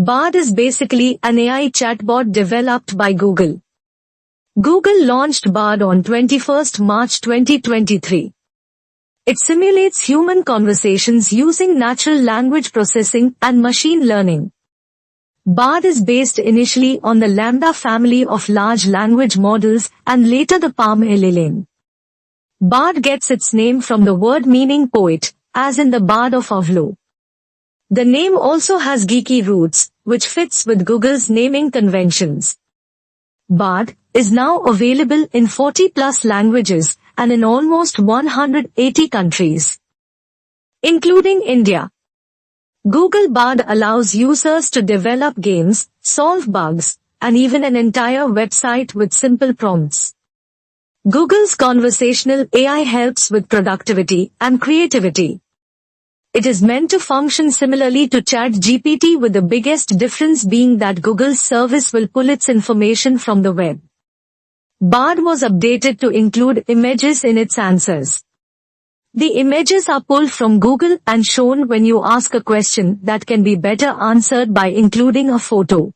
Bard is basically an AI chatbot developed by Google. Google launched Bard on 21st March 2023. It simulates human conversations using natural language processing and machine learning. Bard is based initially on the Lambda family of large language models and later the Palm LLM. Bard gets its name from the word meaning poet, as in the Bard of Avlo. The name also has geeky roots, which fits with Google's naming conventions. Bard is now available in 40+ languages and in almost 180 countries, including India. Google Bard allows users to develop games, solve bugs, and even an entire website with simple prompts. Google's conversational AI helps with productivity and creativity. It is meant to function similarly to ChatGPT, with the biggest difference being that Google's service will pull its information from the web. Bard was updated to include images in its answers. The images are pulled from Google and shown when you ask a question that can be better answered by including a photo.